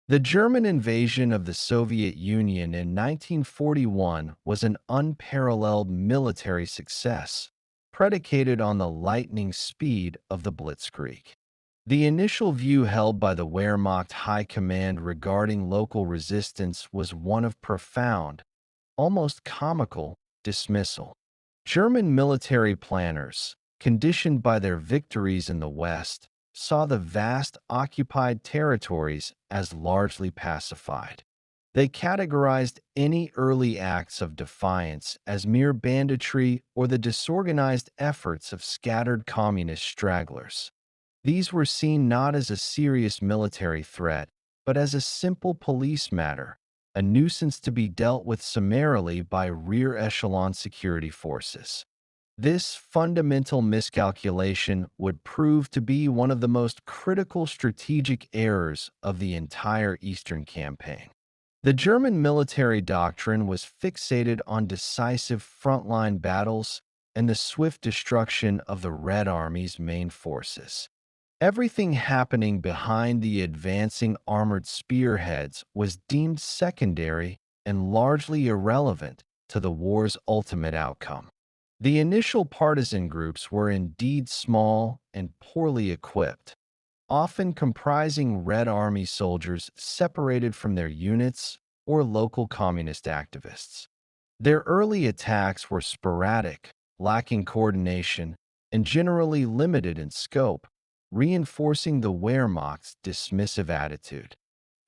The German invasion of the Soviet Union in 1941 was an unparalleled military success, predicated on the lightning speed of the Blitzkrieg. The initial view held by the Wehrmacht High Command regarding local resistance was one of profound, almost comical, dismissal. German military planners, conditioned by their victories in the West, saw the vast occupied territories as largely pacified. They categorized any early acts of defiance as mere banditry or the disorganized efforts of scattered communist stragglers. These were seen not as a serious military threat, but as a simple police matter, a nuisance to be dealt with summarily by rear echelon security forces. This fundamental miscalculation would prove to be one of the most critical strategic errors of the entire Eastern Campaign. The German military doctrine was fixated on decisive frontline battles and the swift destruction of the Red Army's main forces. Everything happening behind the advancing armored spearheads was deemed secondary and largely irrelevant to the war's ultimate outcome. The initial partisan groups were indeed small and poorly equipped, often comprising Red Army soldiers separated from their units or local communist activists. Their early attacks were sporadic, lacking coordination, and generally limited in scope, reinforcing the Wehrmacht's dismissive attitude.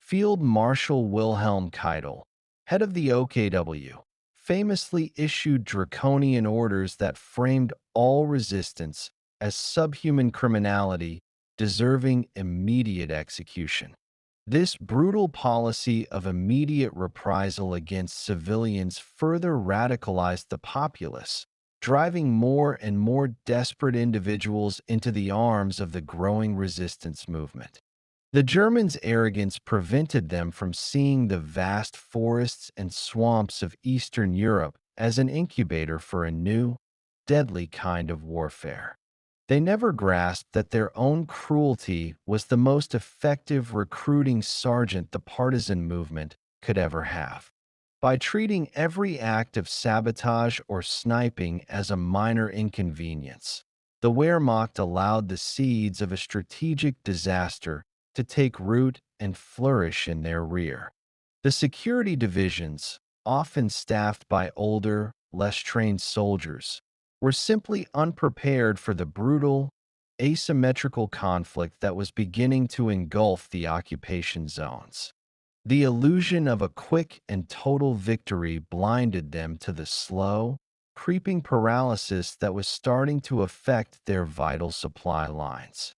Field Marshal Wilhelm Keitel, head of the OKW, famously issued draconian orders that framed all resistance as subhuman criminality deserving immediate execution. This brutal policy of immediate reprisal against civilians further radicalized the populace, driving more and more desperate individuals into the arms of the growing resistance movement. The Germans' arrogance prevented them from seeing the vast forests and swamps of Eastern Europe as an incubator for a new, deadly kind of warfare. They never grasped that their own cruelty was the most effective recruiting sergeant the partisan movement could ever have. By treating every act of sabotage or sniping as a minor inconvenience, the Wehrmacht allowed the seeds of a strategic disaster to take root and flourish in their rear. The security divisions, often staffed by older, less trained soldiers, were simply unprepared for the brutal, asymmetrical conflict that was beginning to engulf the occupation zones. The illusion of a quick and total victory blinded them to the slow, creeping paralysis that was starting to affect their vital supply lines.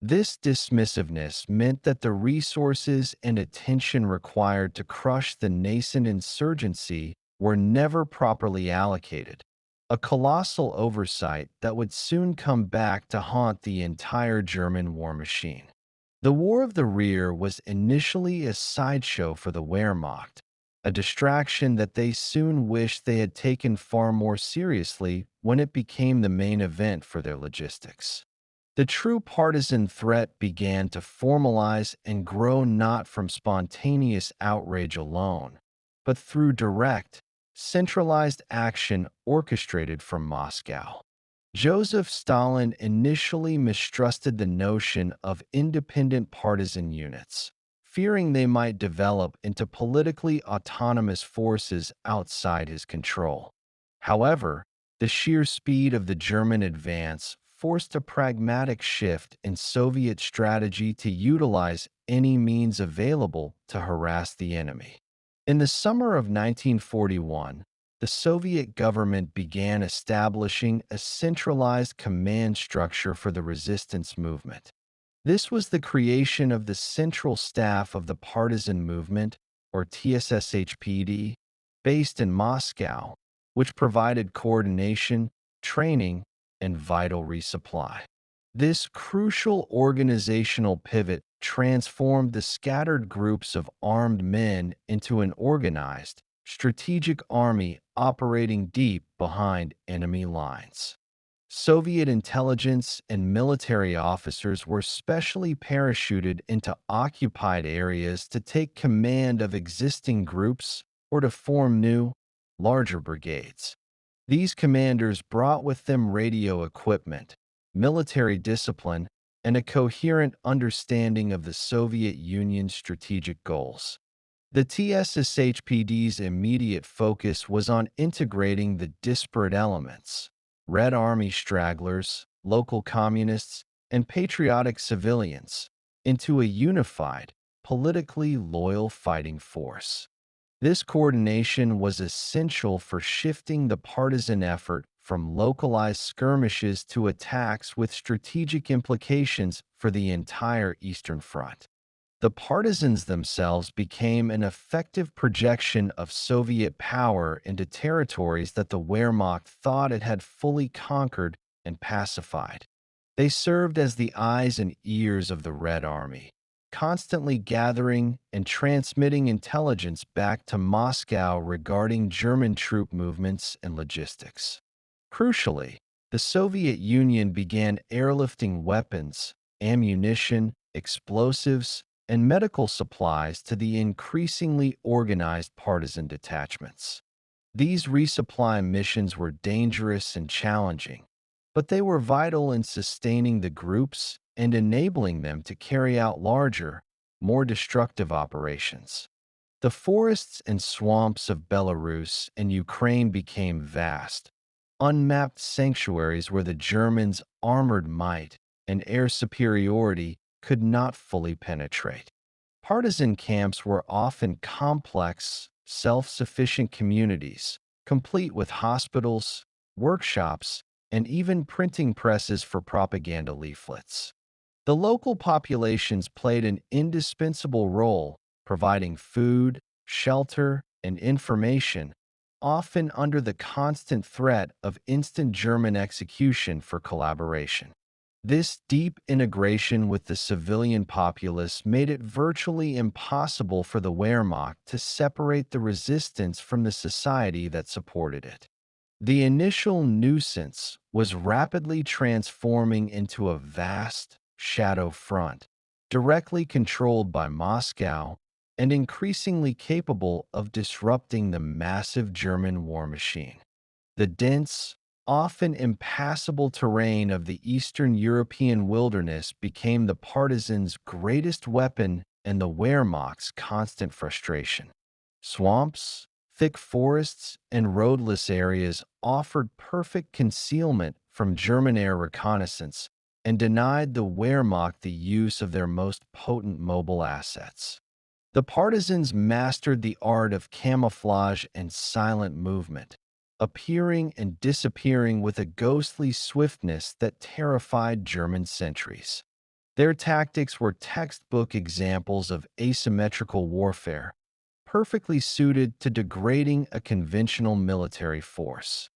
This dismissiveness meant that the resources and attention required to crush the nascent insurgency were never properly allocated, a colossal oversight that would soon come back to haunt the entire German war machine. The War of the Rear was initially a sideshow for the Wehrmacht, a distraction that they soon wished they had taken far more seriously when it became the main event for their logistics. The true partisan threat began to formalize and grow not from spontaneous outrage alone, but through direct, centralized action orchestrated from Moscow. Joseph Stalin initially mistrusted the notion of independent partisan units, fearing they might develop into politically autonomous forces outside his control. However, the sheer speed of the German advance forced a pragmatic shift in Soviet strategy to utilize any means available to harass the enemy. In the summer of 1941, the Soviet government began establishing a centralized command structure for the resistance movement. This was the creation of the Central Staff of the Partisan Movement, or TSSHPD, based in Moscow, which provided coordination, training, and vital resupply. This crucial organizational pivot transformed the scattered groups of armed men into an organized, strategic army operating deep behind enemy lines. Soviet intelligence and military officers were specially parachuted into occupied areas to take command of existing groups or to form new, larger brigades. These commanders brought with them radio equipment, military discipline, and a coherent understanding of the Soviet Union's strategic goals. The TSSHPD's immediate focus was on integrating the disparate elements, Red Army stragglers, local communists, and patriotic civilians, into a unified, politically loyal fighting force. This coordination was essential for shifting the partisan effort from localized skirmishes to attacks with strategic implications for the entire Eastern Front. The partisans themselves became an effective projection of Soviet power into territories that the Wehrmacht thought it had fully conquered and pacified. They served as the eyes and ears of the Red Army, constantly gathering and transmitting intelligence back to Moscow regarding German troop movements and logistics. Crucially, the Soviet Union began airlifting weapons, ammunition, explosives, and medical supplies to the increasingly organized partisan detachments. These resupply missions were dangerous and challenging, but they were vital in sustaining the groups and enabling them to carry out larger, more destructive operations. The forests and swamps of Belarus and Ukraine became vast, unmapped sanctuaries where the Germans' armored might and air superiority could not fully penetrate. Partisan camps were often complex, self-sufficient communities, complete with hospitals, workshops, and even printing presses for propaganda leaflets. The local populations played an indispensable role, providing food, shelter, and information, often under the constant threat of instant German execution for collaboration. This deep integration with the civilian populace made it virtually impossible for the Wehrmacht to separate the resistance from the society that supported it. The initial Nuisance was rapidly transforming into a vast, shadow front, directly controlled by Moscow and increasingly capable of disrupting the massive German war machine. The dense, often impassable terrain of the Eastern European wilderness became the partisans' greatest weapon and the Wehrmacht's constant frustration. Swamps, thick forests, and roadless areas offered perfect concealment from German air reconnaissance and denied the Wehrmacht the use of their most potent mobile assets. The partisans mastered the art of camouflage and silent movement, appearing and disappearing with a ghostly swiftness that terrified German sentries. Their tactics were textbook examples of asymmetrical warfare, perfectly suited to degrading a conventional military force.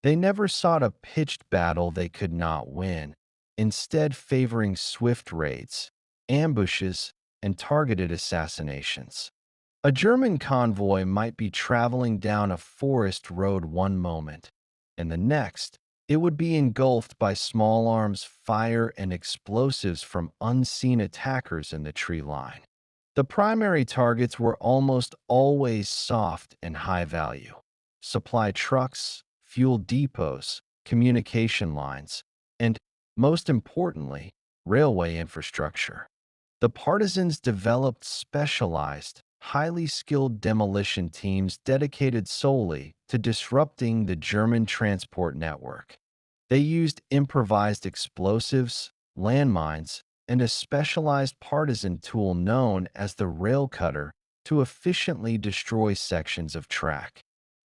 They never sought a pitched battle they could not win, instead favoring swift raids, ambushes, and targeted assassinations. A German convoy might be traveling down a forest road one moment, and the next, it would be engulfed by small arms fire and explosives from unseen attackers in the tree line. The primary targets were almost always soft and high value: supply trucks, fuel depots, communication lines, and, most importantly, railway infrastructure. The partisans developed specialized, highly skilled demolition teams dedicated solely to disrupting the German transport network. They used improvised explosives, landmines, and a specialized partisan tool known as the rail cutter to efficiently destroy sections of track.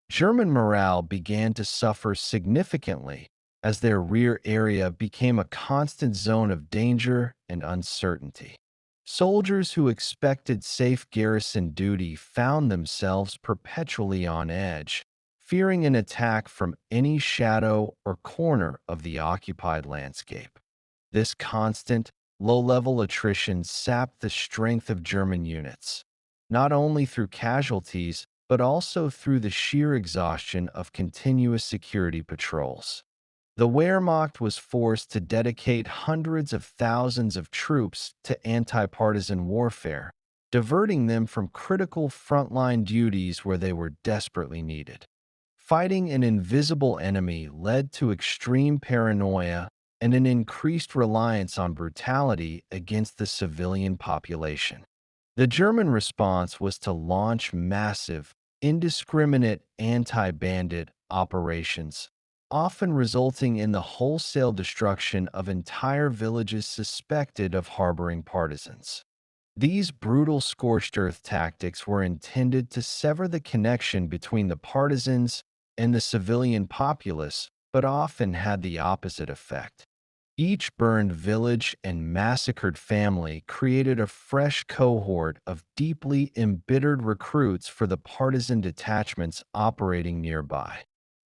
German morale began to suffer significantly as their rear area became a constant zone of danger and uncertainty. Soldiers who expected safe garrison duty found themselves perpetually on edge, fearing an attack from any shadow or corner of the occupied landscape. This constant, low-level attrition sapped the strength of German units, not only through casualties, but also through the sheer exhaustion of continuous security patrols. The Wehrmacht was forced to dedicate hundreds of thousands of troops to anti-partisan warfare, diverting them from critical frontline duties where they were desperately needed. Fighting an invisible enemy led to extreme paranoia and an increased reliance on brutality against the civilian population. The German response was to launch massive, indiscriminate anti-bandit operations, often resulting in the wholesale destruction of entire villages suspected of harboring partisans. These brutal scorched earth tactics were intended to sever the connection between the partisans and the civilian populace, but often had the opposite effect. Each burned village and massacred family created a fresh cohort of deeply embittered recruits for the partisan detachments operating nearby.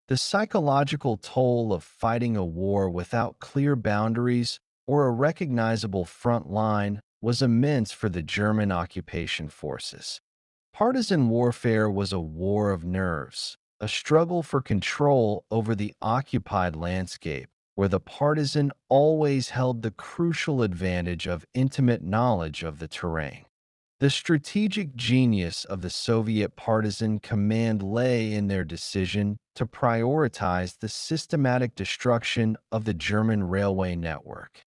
The psychological toll of fighting a war without clear boundaries or a recognizable front line was immense for the German occupation forces. Partisan warfare was a war of nerves, a struggle for control over the occupied landscape, where the partisan always held the crucial advantage of intimate knowledge of the terrain. The strategic genius of the Soviet partisan command lay in their decision to prioritize the systematic destruction of the German railway network.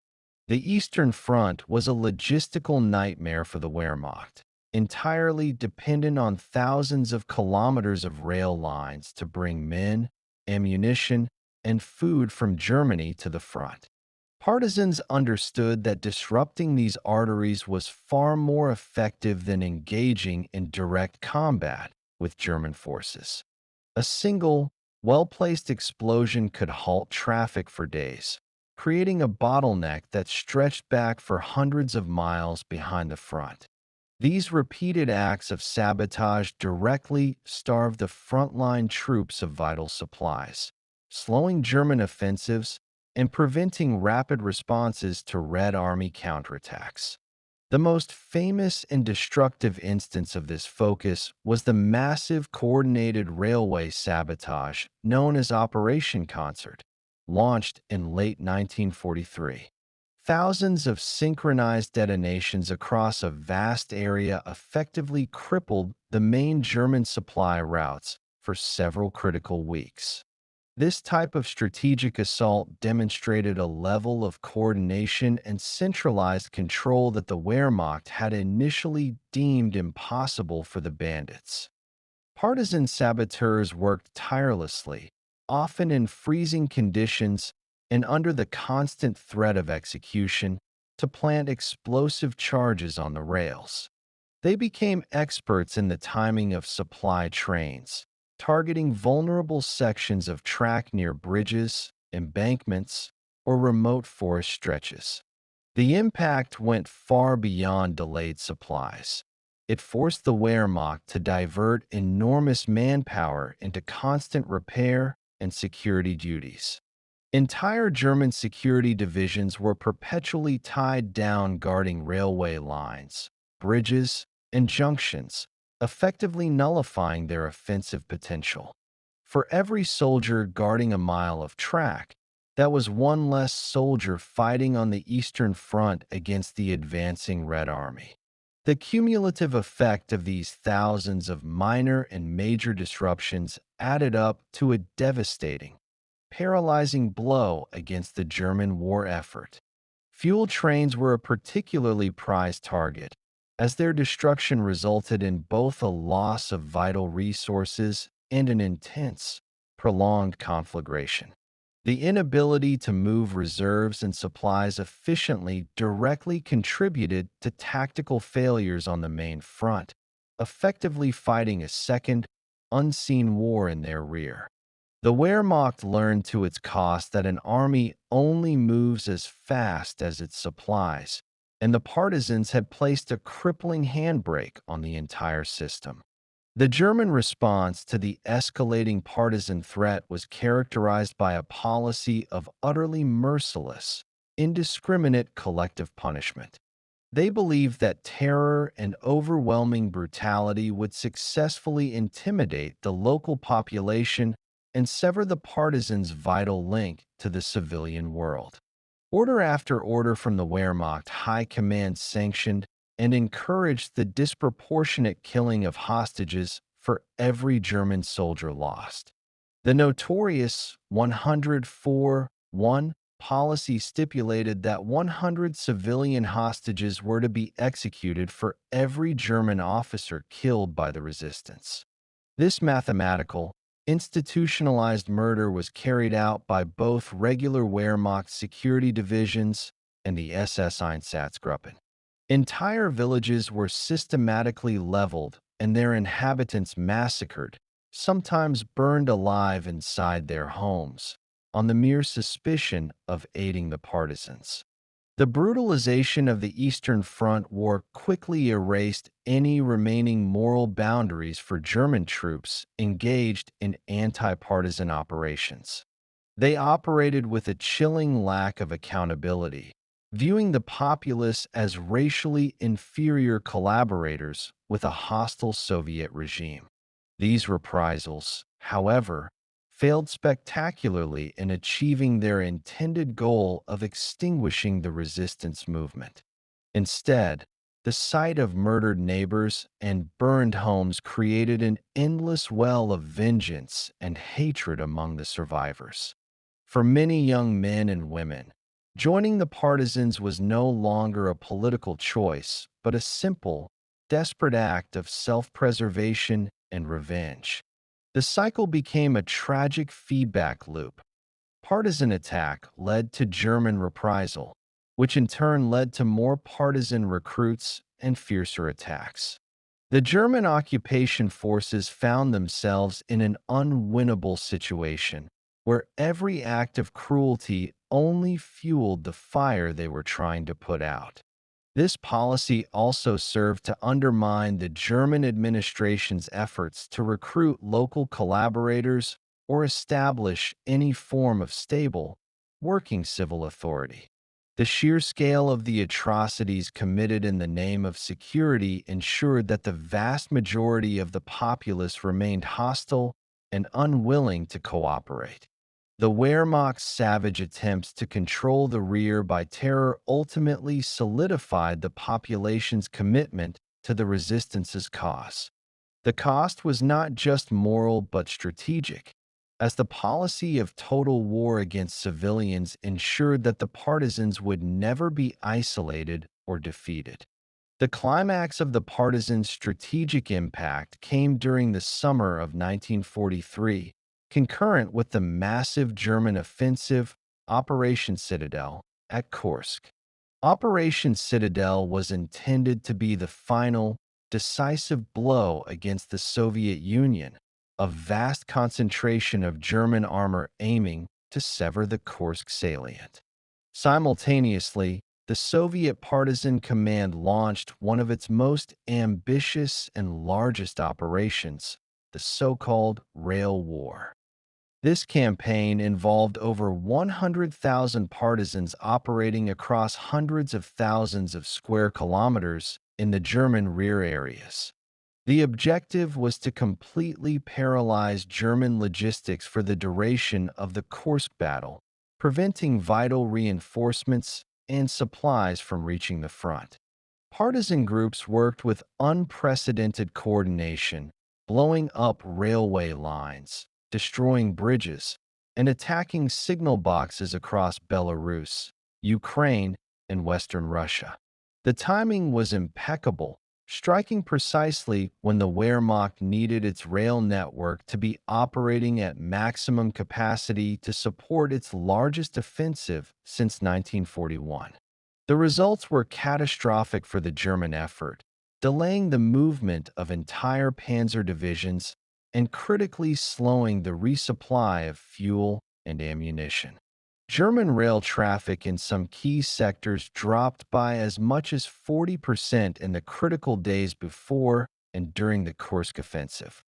The Eastern Front was a logistical nightmare for the Wehrmacht, entirely dependent on thousands of kilometers of rail lines to bring men, ammunition, and food from Germany to the front. Partisans understood that disrupting these arteries was far more effective than engaging in direct combat with German forces. A single, well-placed explosion could halt traffic for days, creating a bottleneck that stretched back for hundreds of miles behind the front. These repeated acts of sabotage directly starved the frontline troops of vital supplies, slowing German offensives and preventing rapid responses to Red Army counterattacks. The most famous and destructive instance of this focus was the massive coordinated railway sabotage known as Operation Concert, launched in late 1943. Thousands of synchronized detonations across a vast area effectively crippled the main German supply routes for several critical weeks. This type of strategic assault demonstrated a level of coordination and centralized control that the Wehrmacht had initially deemed impossible for the bandits. Partisan saboteurs worked tirelessly, often in freezing conditions and under the constant threat of execution, to plant explosive charges on the rails. They became experts in the timing of supply trains, targeting vulnerable sections of track near bridges, embankments, or remote forest stretches. The impact went far beyond delayed supplies. It forced the Wehrmacht to divert enormous manpower into constant repair and security duties. Entire German security divisions were perpetually tied down guarding railway lines, bridges, and junctions, effectively nullifying their offensive potential. For every soldier guarding a mile of track, that was one less soldier fighting on the Eastern Front against the advancing Red Army. The cumulative effect of these thousands of minor and major disruptions added up to a devastating, paralyzing blow against the German war effort. Fuel trains were a particularly prized target, as their destruction resulted in both a loss of vital resources and an intense, prolonged conflagration. The inability to move reserves and supplies efficiently directly contributed to tactical failures on the main front, effectively fighting a second, unseen war in their rear. The Wehrmacht learned to its cost that an army only moves as fast as its supplies, and the partisans had placed a crippling handbrake on the entire system. The German response to the escalating partisan threat was characterized by a policy of utterly merciless, indiscriminate collective punishment. They believed that terror and overwhelming brutality would successfully intimidate the local population and sever the partisans' vital link to the civilian world. Order after order from the Wehrmacht high command sanctioned and encouraged the disproportionate killing of hostages for every German soldier lost. The notorious 104-1 policy stipulated that 100 civilian hostages were to be executed for every German officer killed by the resistance. This mathematical, institutionalized murder was carried out by both regular Wehrmacht security divisions and the SS Einsatzgruppen. Entire villages were systematically leveled and their inhabitants massacred, sometimes burned alive inside their homes, on the mere suspicion of aiding the partisans. The brutalization of the Eastern Front War quickly erased any remaining moral boundaries for German troops engaged in anti-partisan operations. They operated with a chilling lack of accountability, viewing the populace as racially inferior collaborators with a hostile Soviet regime. These reprisals, however, failed spectacularly in achieving their intended goal of extinguishing the resistance movement. Instead, the sight of murdered neighbors and burned homes created an endless well of vengeance and hatred among the survivors. For many young men and women, joining the partisans was no longer a political choice, but a simple, desperate act of self-preservation and revenge. The cycle became a tragic feedback loop. Partisan attack led to German reprisal, which in turn led to more partisan recruits and fiercer attacks. The German occupation forces found themselves in an unwinnable situation, where every act of cruelty only fueled the fire they were trying to put out. This policy also served to undermine the German administration's efforts to recruit local collaborators or establish any form of stable, working civil authority. The sheer scale of the atrocities committed in the name of security ensured that the vast majority of the populace remained hostile and unwilling to cooperate. The Wehrmacht's savage attempts to control the rear by terror ultimately solidified the population's commitment to the resistance's cause. The cost was not just moral but strategic, as the policy of total war against civilians ensured that the partisans would never be isolated or defeated. The climax of the partisans' strategic impact came during the summer of 1943, concurrent with the massive German offensive, Operation Citadel, at Kursk. Operation Citadel was intended to be the final, decisive blow against the Soviet Union, a vast concentration of German armor aiming to sever the Kursk salient. Simultaneously, the Soviet Partisan Command launched one of its most ambitious and largest operations, the so-called Rail War. This campaign involved over 100,000 partisans operating across hundreds of thousands of square kilometers in the German rear areas. The objective was to completely paralyze German logistics for the duration of the Kursk battle, preventing vital reinforcements and supplies from reaching the front. Partisan groups worked with unprecedented coordination, blowing up railway lines, destroying bridges, and attacking signal boxes across Belarus, Ukraine, and Western Russia. The timing was impeccable, striking precisely when the Wehrmacht needed its rail network to be operating at maximum capacity to support its largest offensive since 1941. The results were catastrophic for the German effort, delaying the movement of entire panzer divisions and critically slowing the resupply of fuel and ammunition. German rail traffic in some key sectors dropped by as much as 40% in the critical days before and during the Kursk offensive.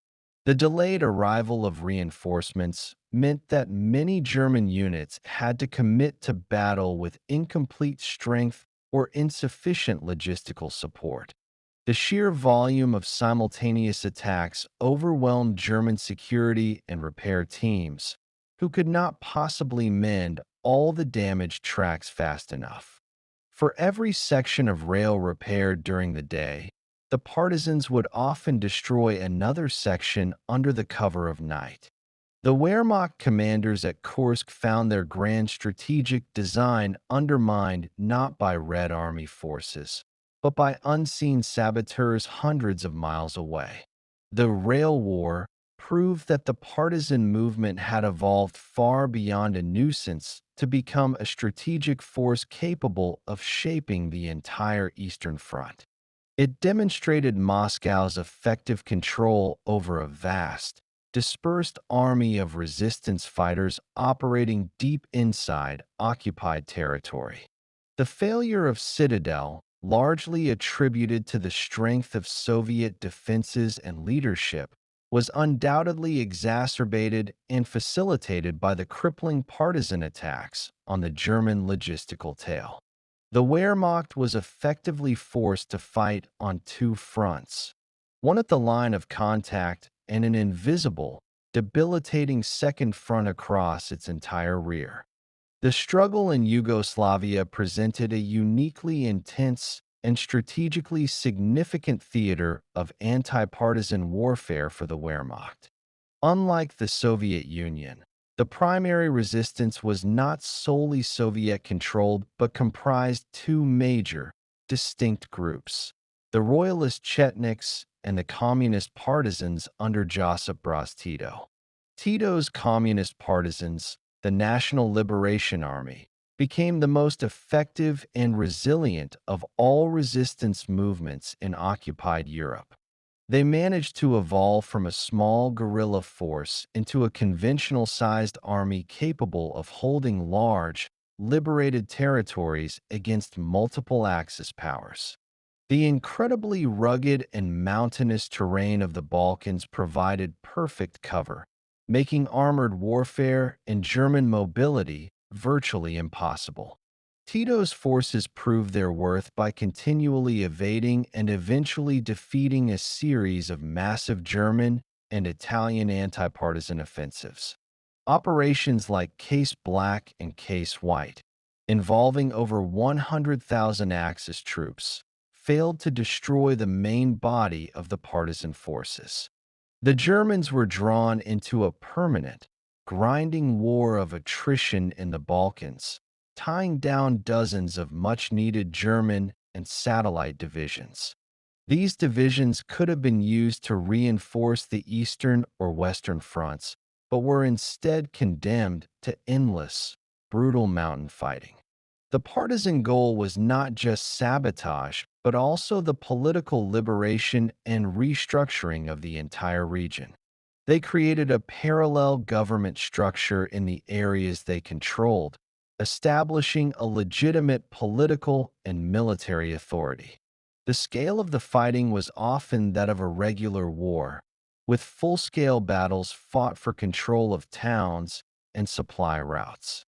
The delayed arrival of reinforcements meant that many German units had to commit to battle with incomplete strength or insufficient logistical support. The sheer volume of simultaneous attacks overwhelmed German security and repair teams, who could not possibly mend all the damaged tracks fast enough. For every section of rail repaired during the day, the partisans would often destroy another section under the cover of night. The Wehrmacht commanders at Kursk found their grand strategic design undermined not by Red Army forces, but by unseen saboteurs hundreds of miles away. The rail war proved that the partisan movement had evolved far beyond a nuisance to become a strategic force capable of shaping the entire Eastern Front. It demonstrated Moscow's effective control over a vast, dispersed army of resistance fighters operating deep inside occupied territory. The failure of Citadel, largely attributed to the strength of Soviet defenses and leadership, was undoubtedly exacerbated and facilitated by the crippling partisan attacks on the German logistical tail. The Wehrmacht was effectively forced to fight on two fronts, one at the line of contact and an invisible, debilitating second front across its entire rear. The struggle in Yugoslavia presented a uniquely intense and strategically significant theater of anti-partisan warfare for the Wehrmacht. Unlike the Soviet Union, the primary resistance was not solely Soviet-controlled but comprised two major, distinct groups: the Royalist Chetniks and the Communist Partisans under Josip Broz Tito. Tito's Communist Partisans, the National Liberation Army, became the most effective and resilient of all resistance movements in occupied Europe. They managed to evolve from a small guerrilla force into a conventional-sized army capable of holding large, liberated territories against multiple Axis powers. The incredibly rugged and mountainous terrain of the Balkans provided perfect cover, making armored warfare and German mobility virtually impossible. Tito's forces proved their worth by continually evading and eventually defeating a series of massive German and Italian anti-partisan offensives. Operations like Case Black and Case White, involving over 100,000 Axis troops, failed to destroy the main body of the partisan forces. The Germans were drawn into a permanent, grinding war of attrition in the Balkans, tying down dozens of much-needed German and satellite divisions. These divisions could have been used to reinforce the eastern or western fronts, but were instead condemned to endless, brutal mountain fighting. The partisan goal was not just sabotage, but also the political liberation and restructuring of the entire region. They created a parallel government structure in the areas they controlled, establishing a legitimate political and military authority. The scale of the fighting was often that of a regular war, with full-scale battles fought for control of towns and supply routes.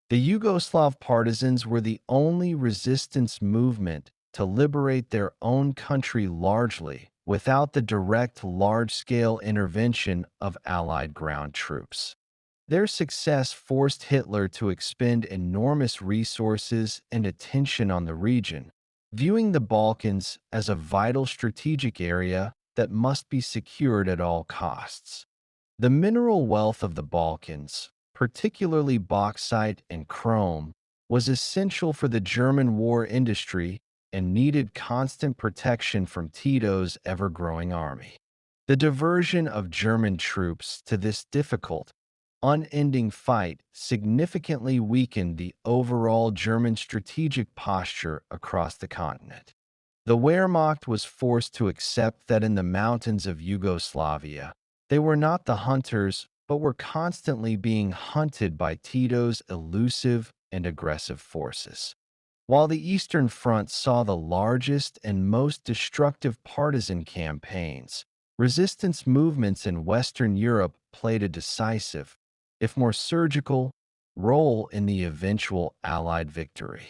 The Yugoslav partisans were the only resistance movement to liberate their own country largely without the direct large-scale intervention of Allied ground troops. Their success forced Hitler to expend enormous resources and attention on the region, viewing the Balkans as a vital strategic area that must be secured at all costs. The mineral wealth of the Balkans, particularly bauxite and chrome, was essential for the German war industry and needed constant protection from Tito's ever-growing army. The diversion of German troops to this difficult, unending fight significantly weakened the overall German strategic posture across the continent. The Wehrmacht was forced to accept that in the mountains of Yugoslavia, they were not the hunters, but were constantly being hunted by Tito's elusive and aggressive forces. While the Eastern Front saw the largest and most destructive partisan campaigns, resistance movements in Western Europe played a decisive, if more surgical, role in the eventual Allied victory.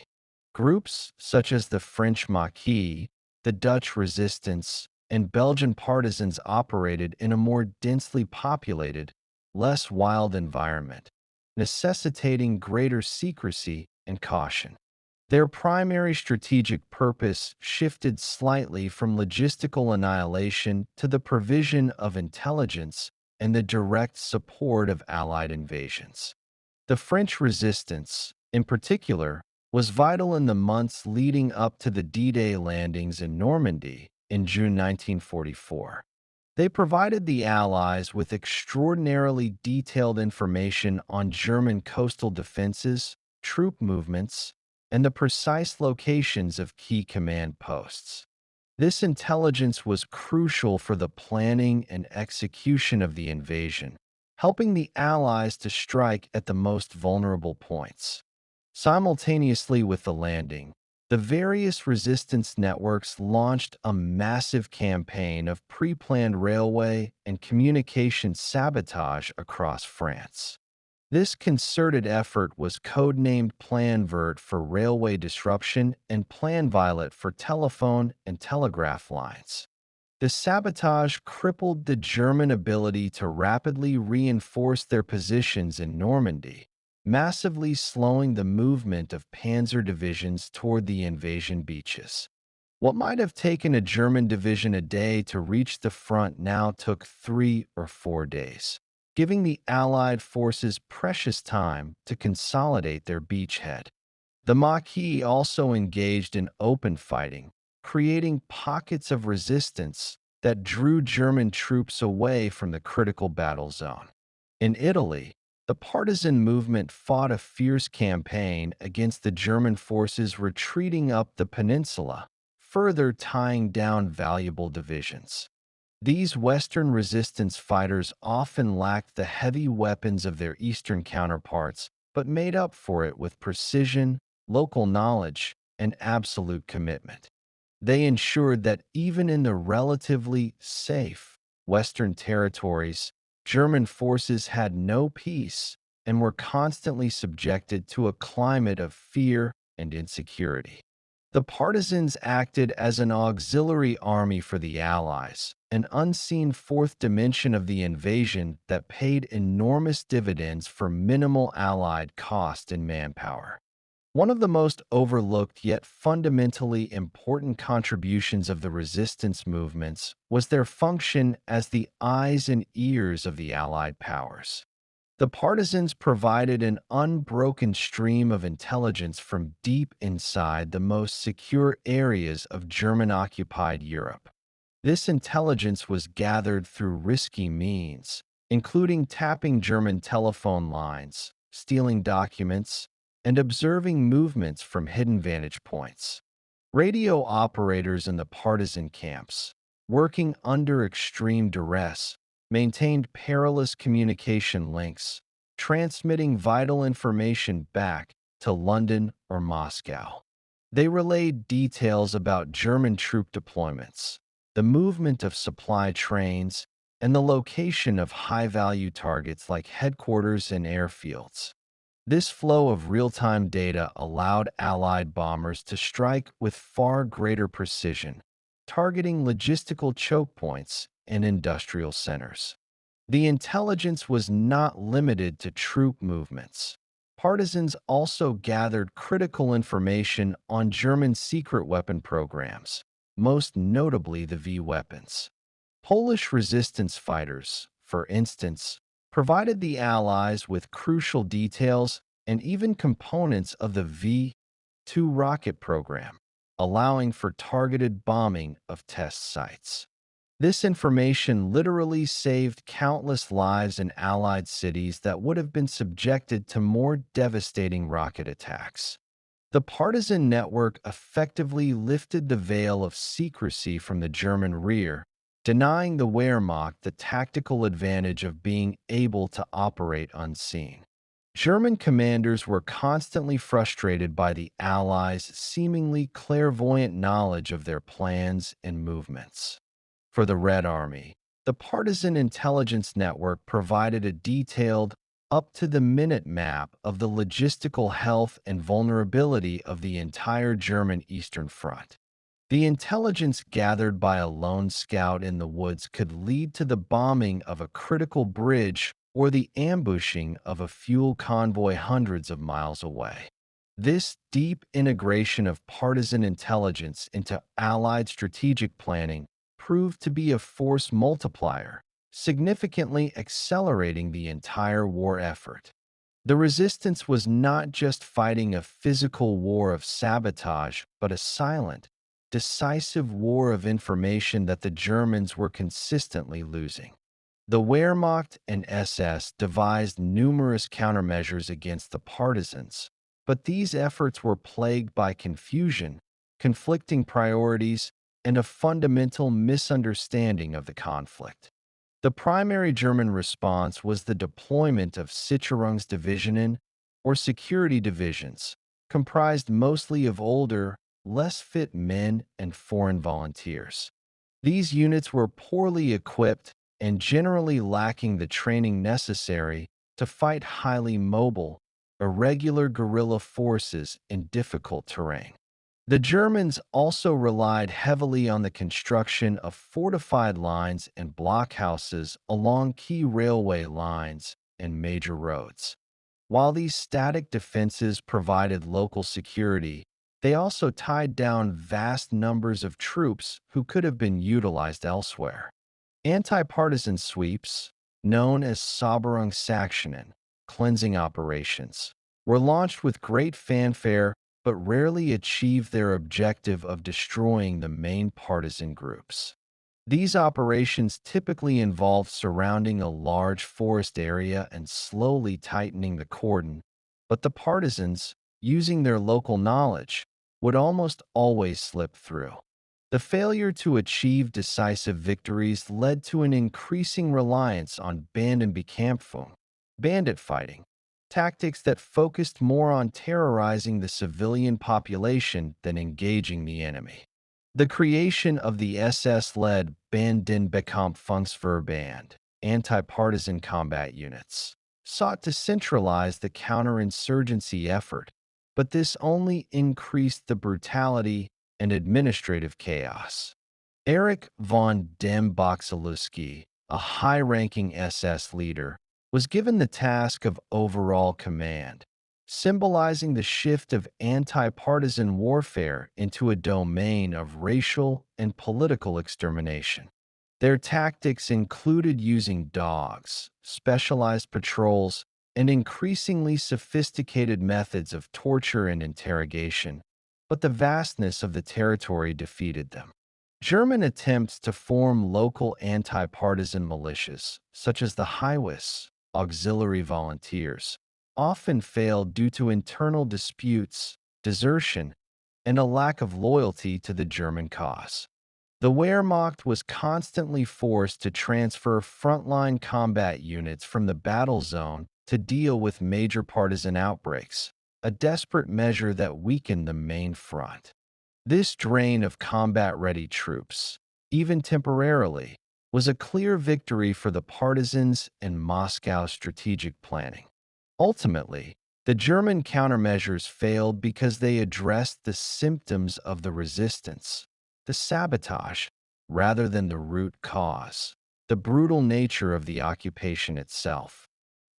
Groups such as the French Maquis, the Dutch resistance and Belgian partisans operated in a more densely populated, less wild environment, necessitating greater secrecy and caution. Their primary strategic purpose shifted slightly from logistical annihilation to the provision of intelligence and the direct support of Allied invasions. The French resistance, in particular, was vital in the months leading up to the D-Day landings in Normandy in June 1944. They provided the Allies with extraordinarily detailed information on German coastal defenses, troop movements, and the precise locations of key command posts. This intelligence was crucial for the planning and execution of the invasion, helping the Allies to strike at the most vulnerable points. Simultaneously with the landing, the various resistance networks launched a massive campaign of pre-planned railway and communication sabotage across France. This concerted effort was codenamed Plan Vert for railway disruption and Plan Violet for telephone and telegraph lines. The sabotage crippled the German ability to rapidly reinforce their positions in Normandy, massively slowing the movement of panzer divisions toward the invasion beaches. What might have taken a German division a day to reach the front now took 3 or 4 days, giving the Allied forces precious time to consolidate their beachhead. The Maquis also engaged in open fighting, creating pockets of resistance that drew German troops away from the critical battle zone. In Italy, the partisan movement fought a fierce campaign against the German forces retreating up the peninsula, further tying down valuable divisions. These Western resistance fighters often lacked the heavy weapons of their Eastern counterparts, but made up for it with precision, local knowledge, and absolute commitment. They ensured that even in the relatively safe Western territories, German forces had no peace and were constantly subjected to a climate of fear and insecurity. The partisans acted as an auxiliary army for the Allies, an unseen fourth dimension of the invasion that paid enormous dividends for minimal Allied cost and manpower. One of the most overlooked yet fundamentally important contributions of the resistance movements was their function as the eyes and ears of the Allied powers. The partisans provided an unbroken stream of intelligence from deep inside the most secure areas of German-occupied Europe. This intelligence was gathered through risky means, including tapping German telephone lines, stealing documents, and observing movements from hidden vantage points. Radio operators in the partisan camps, working under extreme duress, maintained perilous communication links, transmitting vital information back to London or Moscow. They relayed details about German troop deployments, the movement of supply trains, and the location of high-value targets like headquarters and airfields. This flow of real-time data allowed Allied bombers to strike with far greater precision, targeting logistical choke points and industrial centers. The intelligence was not limited to troop movements. Partisans also gathered critical information on German secret weapon programs, most notably the V-weapons. Polish resistance fighters, for instance, provided the Allies with crucial details and even components of the V-2 rocket program, allowing for targeted bombing of test sites. This information literally saved countless lives in Allied cities that would have been subjected to more devastating rocket attacks. The partisan network effectively lifted the veil of secrecy from the German rear, denying the Wehrmacht the tactical advantage of being able to operate unseen. German commanders were constantly frustrated by the Allies' seemingly clairvoyant knowledge of their plans and movements. For the Red Army, the partisan intelligence network provided a detailed, up-to-the-minute map of the logistical health and vulnerability of the entire German Eastern Front. The intelligence gathered by a lone scout in the woods could lead to the bombing of a critical bridge or the ambushing of a fuel convoy hundreds of miles away. This deep integration of partisan intelligence into Allied strategic planning proved to be a force multiplier, significantly accelerating the entire war effort. The resistance was not just fighting a physical war of sabotage, but a silent, decisive war of information that the Germans were consistently losing. The Wehrmacht and SS devised numerous countermeasures against the partisans, but these efforts were plagued by confusion, conflicting priorities, and a fundamental misunderstanding of the conflict. The primary German response was the deployment of Sicherungsdivisionen, or security divisions, comprised mostly of older, less fit men and foreign volunteers. These units were poorly equipped and generally lacking the training necessary to fight highly mobile, irregular guerrilla forces in difficult terrain. The Germans also relied heavily on the construction of fortified lines and blockhouses along key railway lines and major roads. While these static defenses provided local security, they also tied down vast numbers of troops who could have been utilized elsewhere. Anti-partisan sweeps, known as Saberungsaktionen, cleansing operations, were launched with great fanfare but rarely achieved their objective of destroying the main partisan groups. These operations typically involved surrounding a large forest area and slowly tightening the cordon, but the partisans, using their local knowledge, would almost always slip through. The failure to achieve decisive victories led to an increasing reliance on Bandenbekämpfung, bandit fighting, tactics that focused more on terrorizing the civilian population than engaging the enemy. The creation of the SS-led Bandenbekämpfungsverband, anti-partisan combat units, sought to centralize the counterinsurgency effort, but this only increased the brutality and administrative chaos. Erich von dem Boxeluski, a high-ranking SS leader, was given the task of overall command, symbolizing the shift of anti-partisan warfare into a domain of racial and political extermination. Their tactics included using dogs, specialized patrols, and increasingly sophisticated methods of torture and interrogation, but the vastness of the territory defeated them. German attempts to form local anti-partisan militias, such as the Highwis, auxiliary volunteers, often failed due to internal disputes, desertion, and a lack of loyalty to the German cause. The Wehrmacht was constantly forced to transfer frontline combat units from the battle zone to deal with major partisan outbreaks, a desperate measure that weakened the main front. This drain of combat-ready troops, even temporarily, was a clear victory for the partisans and Moscow's strategic planning. Ultimately, the German countermeasures failed because they addressed the symptoms of the resistance, the sabotage, rather than the root cause, the brutal nature of the occupation itself.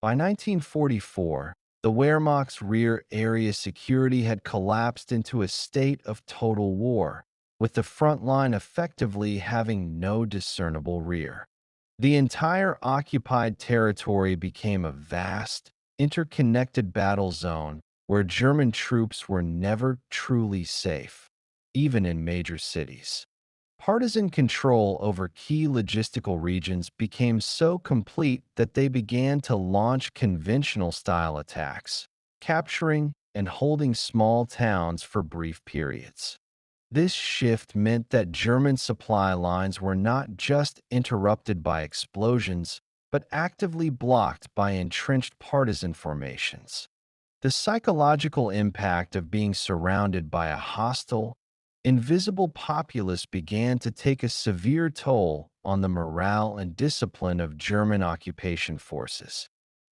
By 1944, the Wehrmacht's rear area security had collapsed into a state of total war, with the front line effectively having no discernible rear. The entire occupied territory became a vast, interconnected battle zone where German troops were never truly safe, even in major cities. Partisan control over key logistical regions became so complete that they began to launch conventional-style attacks, capturing and holding small towns for brief periods. This shift meant that German supply lines were not just interrupted by explosions, but actively blocked by entrenched partisan formations. The psychological impact of being surrounded by a hostile, invisible populace began to take a severe toll on the morale and discipline of German occupation forces.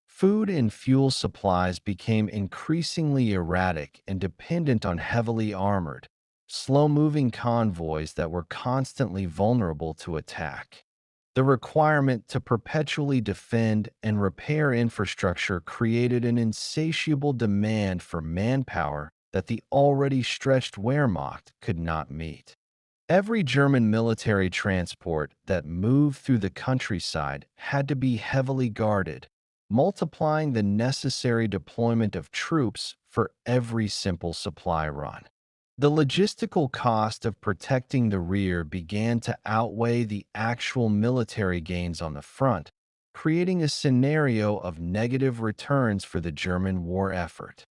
Food and fuel supplies became increasingly erratic and dependent on heavily armored, slow-moving convoys that were constantly vulnerable to attack. The requirement to perpetually defend and repair infrastructure created an insatiable demand for manpower that the already stretched Wehrmacht could not meet. Every German military transport that moved through the countryside had to be heavily guarded, multiplying the necessary deployment of troops for every simple supply run. The logistical cost of protecting the rear began to outweigh the actual military gains on the front, creating a scenario of negative returns for the German war effort.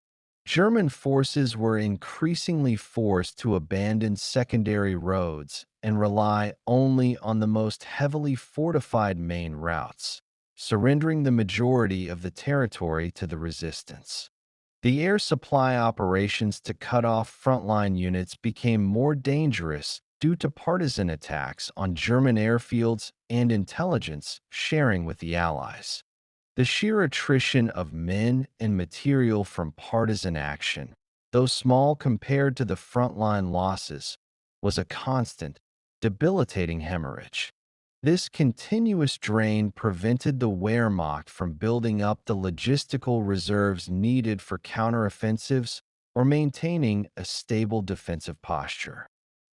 German forces were increasingly forced to abandon secondary roads and rely only on the most heavily fortified main routes, surrendering the majority of the territory to the resistance. The air supply operations to cut off frontline units became more dangerous due to partisan attacks on German airfields and intelligence sharing with the Allies. The sheer attrition of men and material from partisan action, though small compared to the frontline losses, was a constant, debilitating hemorrhage. This continuous drain prevented the Wehrmacht from building up the logistical reserves needed for counteroffensives or maintaining a stable defensive posture.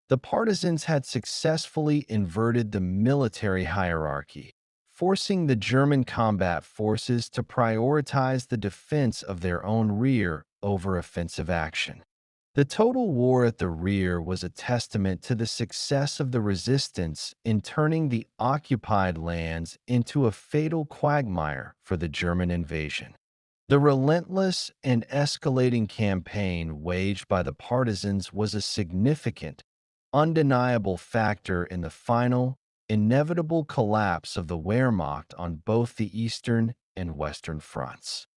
The partisans had successfully inverted the military hierarchy, forcing the German combat forces to prioritize the defense of their own rear over offensive action. The total war at the rear was a testament to the success of the resistance in turning the occupied lands into a fatal quagmire for the German invasion. The relentless and escalating campaign waged by the partisans was a significant, undeniable factor in the final, inevitable collapse of the Wehrmacht on both the eastern and western fronts.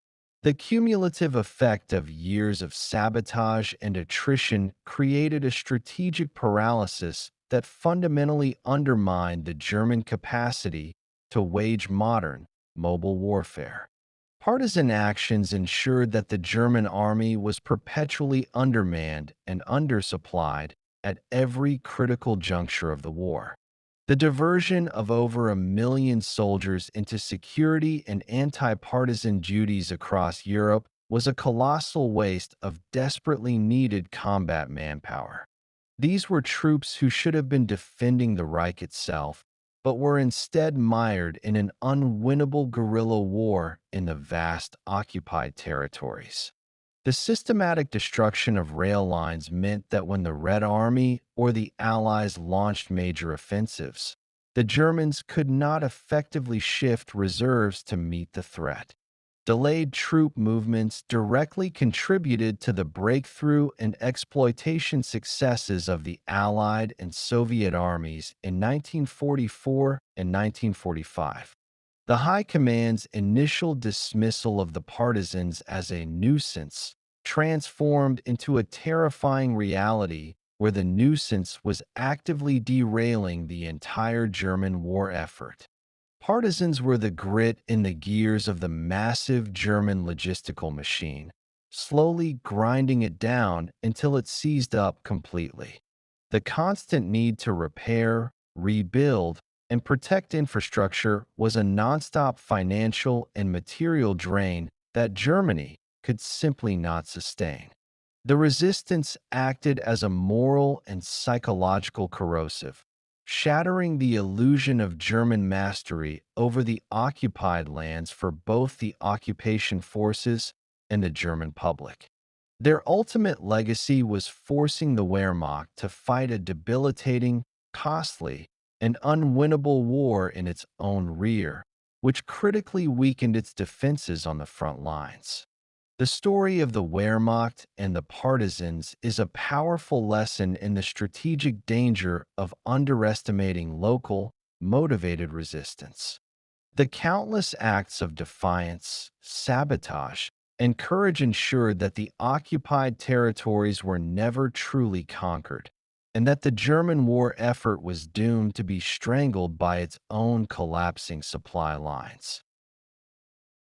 The cumulative effect of years of sabotage and attrition created a strategic paralysis that fundamentally undermined the German capacity to wage modern, mobile warfare. Partisan actions ensured that the German army was perpetually undermanned and undersupplied at every critical juncture of the war. The diversion of over 1 million soldiers into security and anti-partisan duties across Europe was a colossal waste of desperately needed combat manpower. These were troops who should have been defending the Reich itself, but were instead mired in an unwinnable guerrilla war in the vast occupied territories. The systematic destruction of rail lines meant that when the Red Army or the Allies launched major offensives, the Germans could not effectively shift reserves to meet the threat. Delayed troop movements directly contributed to the breakthrough and exploitation successes of the Allied and Soviet armies in 1944 and 1945. The High Command's initial dismissal of the partisans as a nuisance transformed into a terrifying reality where the nuisance was actively derailing the entire German war effort. Partisans were the grit in the gears of the massive German logistical machine, slowly grinding it down until it seized up completely. The constant need to repair, rebuild, and protect infrastructure was a nonstop financial and material drain that Germany could simply not sustain. The resistance acted as a moral and psychological corrosive, shattering the illusion of German mastery over the occupied lands for both the occupation forces and the German public. Their ultimate legacy was forcing the Wehrmacht to fight a debilitating, costly, and unwinnable war in its own rear, which critically weakened its defenses on the front lines. The story of the Wehrmacht and the partisans is a powerful lesson in the strategic danger of underestimating local, motivated resistance. The countless acts of defiance, sabotage, and courage ensured that the occupied territories were never truly conquered, and that the German war effort was doomed to be strangled by its own collapsing supply lines.